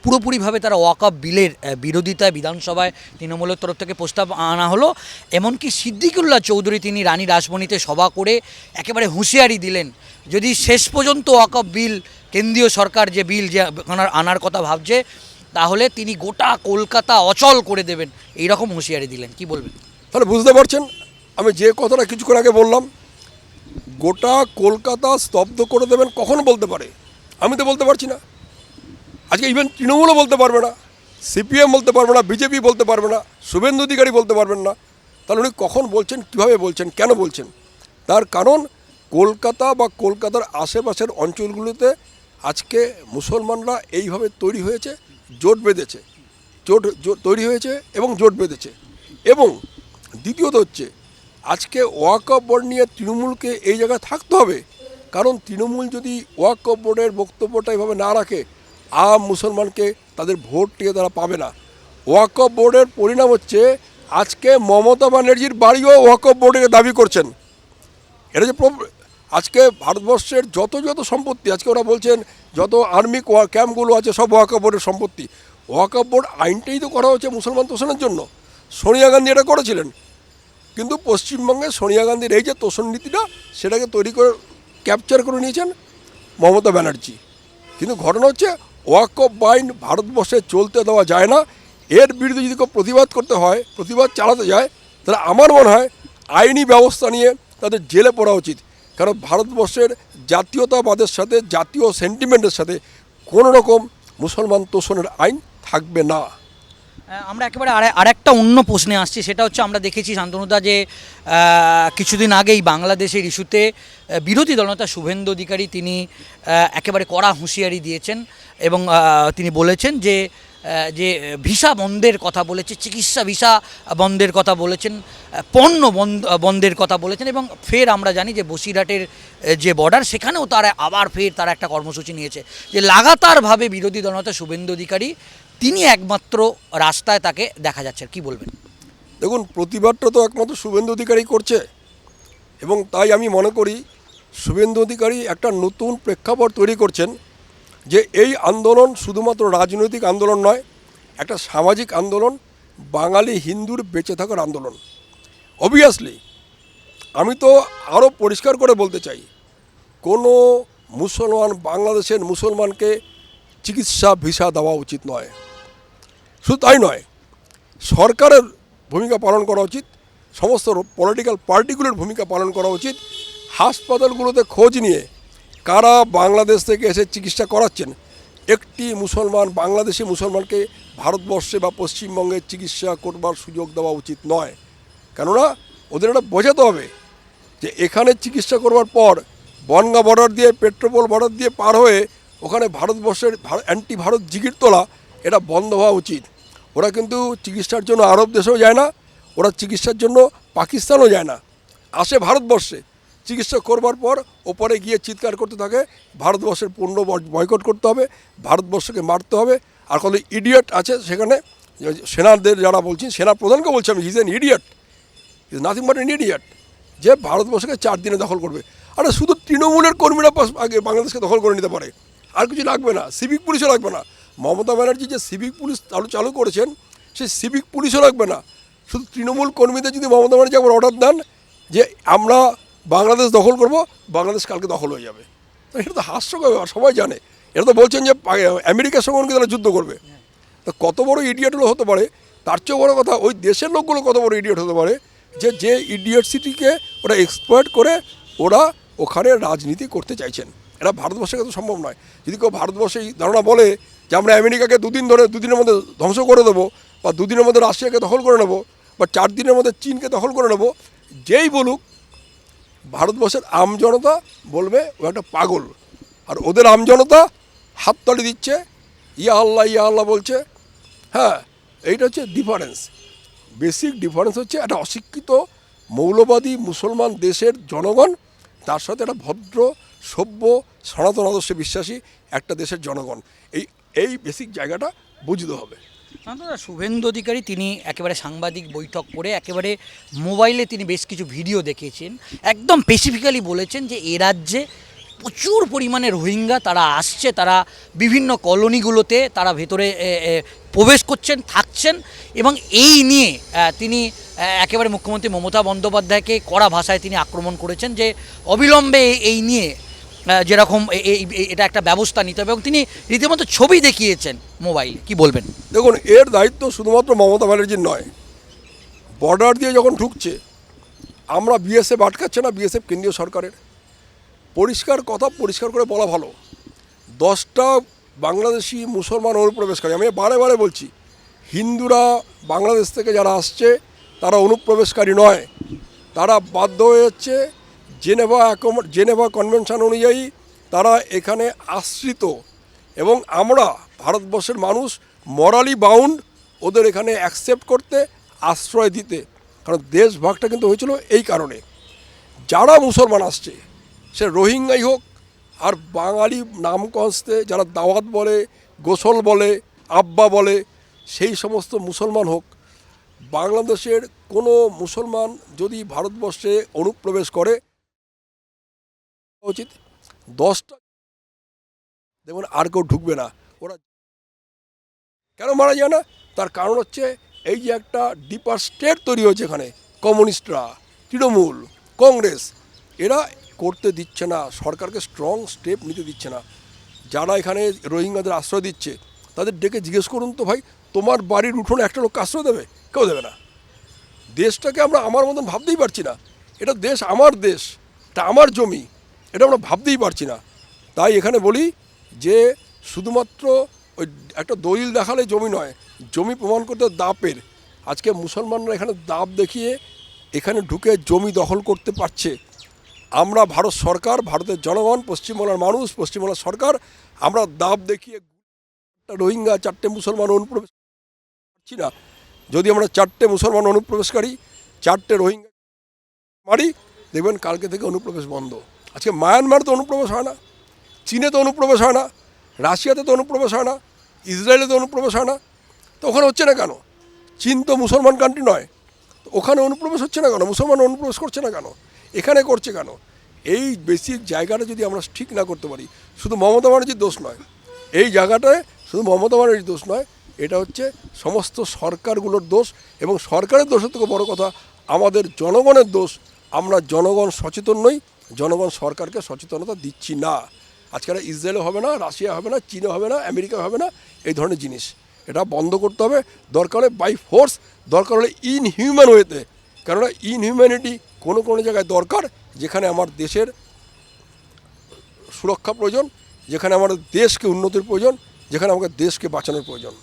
পুরোপুরিভাবে তারা ওয়াকফ বিলের বিরোধিতায় বিধানসভায় তৃণমূলের তরফ থেকে প্রস্তাব আনা হলো। এমনকি সিদ্দিকুল্লাহ চৌধুরী তিনি রানী রাসমণিতে সভা করে একেবারে হুঁশিয়ারি দিলেন, যদি শেষ পর্যন্ত ওয়াকফ বিল কেন্দ্রীয় সরকার যে বিল যে আনার কথা ভাবছে, তাহলে তিনি গোটা কলকাতা অচল করে দেবেন, এইরকম হুঁশিয়ারি দিলেন। কি বলবেন? তাহলে বুঝতে পারছেন আমি যে কথাটা কিছুক্ষণ আগে বললাম, গোটা কলকাতা স্তব্ধ করে দেবেন কখন বলতে পারে? আমি তো বলতে পারছি না। আজকে ইভেন তৃণমূলও বলতে পারবে না, সিপিএম বলতে পারবে না, বিজেপি বলতে পারবে না, শুভেন্দু অধিকারী বলতে পারবেন না। তাহলে উনি কখন বলছেন, কীভাবে বলছেন, কেন বলছেন? তার কারণ কলকাতা বা কলকাতার আশেপাশের অঞ্চলগুলোতে আজকে মুসলমানরা এইভাবে তৈরি হয়েছে, জোট বেঁধেছে, জোট তৈরি হয়েছে এবং জোট বেঁধেছে। এবং দ্বিতীয়ত হচ্ছে, আজকে ওয়াকফ বোর্ড নিয়ে তৃণমূলকে এই জায়গায় থাকতে হবে। কারণ তৃণমূল যদি ওয়াকফ বোর্ডের বক্তব্যটা এভাবে না রাখে, আম মুসলমানকে তাদের ভোট টিকে তারা পাবে না। ওয়াকফ বোর্ডের পরিণাম হচ্ছে আজকে মমতা ব্যানার্জির বাড়িও ওয়াকফ বোর্ডের দাবি করছেন। এটা যে আজকে ভারতবর্ষের যত যত সম্পত্তি, আজকে ওরা বলছেন যত আর্মি ক্যাম্পগুলো আছে সব ওয়াকফ বোর্ডের সম্পত্তি। ওয়াকফ বোর্ড আইনটাই তো করা হচ্ছে মুসলমান তোষণের জন্য। সোনিয়া গান্ধী এটা করেছিলেন, কিন্তু পশ্চিমবঙ্গে সোনিয়া গান্ধীর এই যে তোষণ নীতিটা, সেটাকে তৈরি করে ক্যাপচার করে নিয়েছেন মমতা ব্যানার্জি। কিন্তু ঘটনা হচ্ছে ওয়াকফ আইন ভারতবর্ষে চলতে দেওয়া যায় না। এর বিরুদ্ধে যদি কেউ প্রতিবাদ করতে হয়, প্রতিবাদ চালাতে যায়, তাহলে আমার মনে হয় আইনি ব্যবস্থা নিয়ে তাদের জেলে পড়া উচিত। কারণ ভারতবর্ষের জাতীয়তাবাদের সাথে, জাতীয় সেন্টিমেন্টের সাথে কোনো রকম মুসলমান তোষণের আইন থাকবে না। আমরা একেবারে আরেকটা অন্য প্রশ্নে আসছি, সেটা হচ্ছে আমরা দেখেছি শান্তনুদা যে কিছুদিন আগেই বাংলাদেশের ইস্যুতে বিরোধী দলনেতা শুভেন্দু অধিকারী তিনি একেবারে কড়া হুঁশিয়ারি দিয়েছেন এবং তিনি বলেছেন যে যে ভিসা বন্ধের কথা বলেছে, চিকিৎসা ভিসা বন্ধের কথা বলেছেন, পণ্য বন্ধের কথা বলেছেন। এবং ফের আমরা জানি যে বসিরহাটের যে বর্ডার, সেখানেও তারা আবার ফের তারা একটা কর্মসূচি নিয়েছে যে লাগাতারভাবে বিরোধী দলনেতা শুভেন্দু অধিকারী তিনি একমাত্র রাস্তায় তাকে দেখা যাচ্ছে। কি বলবেন? দেখুন, প্রতিবাদটা তো একমাত্র শুভেন্দু অধিকারী করছে, এবং তাই আমি মনে করি শুভেন্দু অধিকারী একটা নতুন প্রেক্ষাপট তৈরি করছেন যে এই আন্দোলন শুধুমাত্র রাজনৈতিক আন্দোলন নয়, একটা সামাজিক আন্দোলন, বাঙালি হিন্দুর বেঁচে থাকার আন্দোলন। অবভিয়াসলি আমি তো আরও পরিষ্কার করে বলতে চাই, কোনো মুসলমান, বাংলাদেশের মুসলমানকে চিকিৎসা ভিসা দেওয়া উচিত নয়। শুধু তাই নয়, সরকারের ভূমিকা পালন করা উচিত, সমস্ত পলিটিক্যাল পার্টিগুলোর ভূমিকা পালন করা উচিত। হাসপাতালগুলোতে খোঁজ নিয়ে কারা বাংলাদেশ থেকে এসে চিকিৎসা করাচ্ছেন, একটি মুসলমান, বাংলাদেশি মুসলমানকে ভারতবর্ষে বা পশ্চিমবঙ্গে চিকিৎসা করবার সুযোগ দেওয়া উচিত নয়। কেননা ওদের এটা বোঝাতে হবে যে এখানে চিকিৎসা করবার পর বনগাঁ বর্ডার দিয়ে, পেট্রোপোল বর্ডার দিয়ে পার হয়ে ওখানে ভারতবর্ষের অ্যান্টি ভারত জিগির তোলা, এটা বন্ধ হওয়া উচিত। ওরা কিন্তু চিকিৎসার জন্য আরব দেশেও যায় না, ওরা চিকিৎসার জন্য পাকিস্তানও যায় না, আসে ভারতবর্ষে। চিকিৎসা করবার পর ওপরে গিয়ে চিৎকার করতে থাকে ভারতবর্ষের পণ্য বয়কট করতে হবে, ভারতবর্ষকে মারতে হবে। আর কত ইডিয়েট আছে সেখানে, সেনাদের যারা বলছেন, সেনা প্রধানকে বলছি আমি, his N idiot, is nothing but N idiot, যে ভারতবর্ষকে 4 দিনে দখল করবে। আরে শুধু তৃণমূলের কর্মীরা আগে বাংলাদেশকে দখল করে নিতে পারে, আর কিছু লাগবে না, সিভিক পুলিশও লাগবে না। মমতা ব্যানার্জি যে সিভিক পুলিশ চালু করেছেন, সেই সিভিক পুলিশও লাগবে না। শুধু তৃণমূল কর্মীদের যদি মমতা ব্যানার্জি আবার অর্ডার দেন যে আমরা বাংলাদেশ দখল করব, বাংলাদেশ কালকে দখল হয়ে যাবে, এটা তো হাস্যকর ব্যাপার, সবাই জানে। এটা তো বলছেন যে আমেরিকার সঙ্গে তারা যুদ্ধ করবে। তো কত বড় ইডিয়েটগুলো হতে পারে, তার চেয়েও বড় কথা ওই দেশের লোকগুলো কত বড় ইডিয়েট হতে পারে যে ইডিয়েটসিটিকে ওরা এক্সপ্লয়েট করে ওরা ওখানে রাজনীতি করতে চাইছেন। এটা ভারতবর্ষের কাছে সম্ভব নয়। যদি কেউ ভারতবর্ষে এই ধারণা বলে যে আমরা আমেরিকাকে দুদিনের মধ্যে ধ্বংস করে দেবো, বা দুদিনের মধ্যে রাশিয়াকে দখল করে নেবো, বা 4 দিনের মধ্যে চীনকে দখল করে নেবো, যেই বলুক ভারতবর্ষের আমজনতা বলবে ও একটা পাগল। আর ওদের আমজনতা হাততালি দিচ্ছে, ইয়া আল্লাহ বলছে। হ্যাঁ, এইটা হচ্ছে ডিফারেন্স। বেসিক ডিফারেন্স হচ্ছে একটা অশিক্ষিত মৌলবাদী মুসলমান দেশের জনগণ, তার সাথে একটা ভদ্র, সভ্য, সনাতন আদর্শে বিশ্বাসী একটা দেশের জনগণ। এই বেসিক জায়গাটা বুঝতে হবে। শুভেন্দু অধিকারী তিনি একেবারে সাংবাদিক বৈঠক করে একেবারে মোবাইলে তিনি বেশ কিছু ভিডিও দেখিয়েছেন, একদম স্পেসিফিক্যালি বলেছেন যে এ রাজ্যে প্রচুর পরিমাণে রোহিঙ্গা তারা আসছে, তারা বিভিন্ন কলোনিগুলোতে তারা ভেতরে প্রবেশ করছেন, থাকছেন, এবং এই নিয়ে তিনি একেবারে মুখ্যমন্ত্রী মমতা বন্দ্যোপাধ্যায়কে কড়া ভাষায় তিনি আক্রমণ করেছেন যে অবিলম্বে এই নিয়ে যেরকম এটা একটা ব্যবস্থা নিতে হবে, এবং তিনি রীতিমতো ছবি দেখিয়েছেন মোবাইলে। কি বলবেন? দেখুন, এর দায়িত্ব শুধুমাত্র মমতা ব্যানার্জির নয়। বর্ডার দিয়ে যখন ঢুকছে, আমরা বিএসএফ আটকাচ্ছে না, বিএসএফ কেন্দ্রীয় সরকারের। পরিষ্কার কথা পরিষ্কার করে বলা ভালো, 10টা বাংলাদেশি মুসলমান অনুপ্রবেশকারী, আমি বারে বারে বলছি, হিন্দুরা বাংলাদেশ থেকে যারা আসছে তারা অনুপ্রবেশকারী নয়, তারা বাধ্য হয়ে যাচ্ছে জেনেভা কনভেনশন অনুযায়ী তারা এখানে আশ্রিত, এবং আমরা ভারতবর্ষের মানুষ মরালি বাউন্ড ওদের এখানে অ্যাকসেপ্ট করতে, আশ্রয় দিতে। কারণ দেশভাগটা কিন্তু হয়েছিল এই কারণে, যারা মুসলমান আসছে, সে রোহিঙ্গাই হোক আর বাঙালি নাম কস্তে যারা দাওয়াত বলে, গোসল বলে, আব্বা বলে, সেই সমস্ত মুসলমান হোক, বাংলাদেশের কোনো মুসলমান যদি ভারতবর্ষে অনুপ্রবেশ করে উচিত 10টা দেখুন আর কেউ ঢুকবে না। ওরা কেন মারা যায় না? তার কারণ হচ্ছে এই যে একটা ডিপার স্টেট তৈরি হয়েছে এখানে, কমিউনিস্টরা, তৃণমূল, কংগ্রেস, এরা করতে দিচ্ছে না, সরকারকে স্ট্রং স্টেপ নিতে দিচ্ছে না। যারা এখানে রোহিঙ্গাদের আশ্রয় দিচ্ছে তাদের ডেকে জিজ্ঞেস করুন তো, ভাই তোমার বাড়ির উঠোনে একটা লোক আশ্রয় দেবে? কেউ দেবে না। দেশটাকে আমরা আমার মতন ভাবতেই পারছি না, এটা দেশ, আমার দেশ, এটা আমার জমি, এটা আমরা ভাবতেই পারছি না। তাই এখানে বলি যে শুধুমাত্র ওই একটা দলিল দেখালে জমি নয়, জমি প্রমাণ করতে দাপের। আজকে মুসলমানরা এখানে দাপ দেখিয়ে এখানে ঢুকে জমি দখল করতে পারছে। আমরা ভারত সরকার, ভারতের জনগণ, পশ্চিমবাংলার মানুষ, পশ্চিমবাংলার সরকার, আমরা দাপ দেখিয়ে রোহিঙ্গা 4টে মুসলমান অনুপ্রবেশ পাচ্ছি না। যদি আমরা 4টে মুসলমান অনুপ্রবেশকারী, 4টে রোহিঙ্গা মারি, দেখবেন কালকে থেকে অনুপ্রবেশ বন্ধ। আজকে মায়ানমার তো অনুপ্রবেশ হয় না, চীনে তো অনুপ্রবেশ হয় না, রাশিয়াতে তো অনুপ্রবেশ হয় না, ইসরায়েলে তো অনুপ্রবেশ হয় না, তো ওখানে হচ্ছে না কেন? চীন তো মুসলমান কান্ট্রি নয়, তো ওখানে অনুপ্রবেশ হচ্ছে না কেন? মুসলমান অনুপ্রবেশ করছে না কেন? এখানে করছে কেন? এই বেসিক জায়গাটা যদি আমরা ঠিক না করতে পারি, শুধু মমতা ব্যানার্জির দোষ নয়, এই জায়গাটায় শুধু মমতা ব্যানার্জির দোষ নয়, এটা হচ্ছে সমস্ত সরকারগুলোর দোষ, এবং সরকারের দোষের থেকে বড় কথা আমাদের জনগণের দোষ। আমরা জনগণ সচেতন নই, জনগণ সরকারকে সচেতনতা দিচ্ছি না। আজকাল ইসরায়েলে হবে না, রাশিয়া হবে না, চীনে হবে না, আমেরিকা হবে না, এই ধরনের জিনিস এটা বন্ধ করতে হবে। দরকার হলে বাই ফোর্স, দরকার হলে ইনহিউম্যান ওয়েতে। কেননা ইনহিউম্যানিটি কোনো কোনো জায়গায় দরকার, যেখানে আমার দেশের সুরক্ষা প্রয়োজন, যেখানে আমাদের দেশকে উন্নতির প্রয়োজন, যেখানে আমাকে দেশকে বাঁচানোর প্রয়োজন।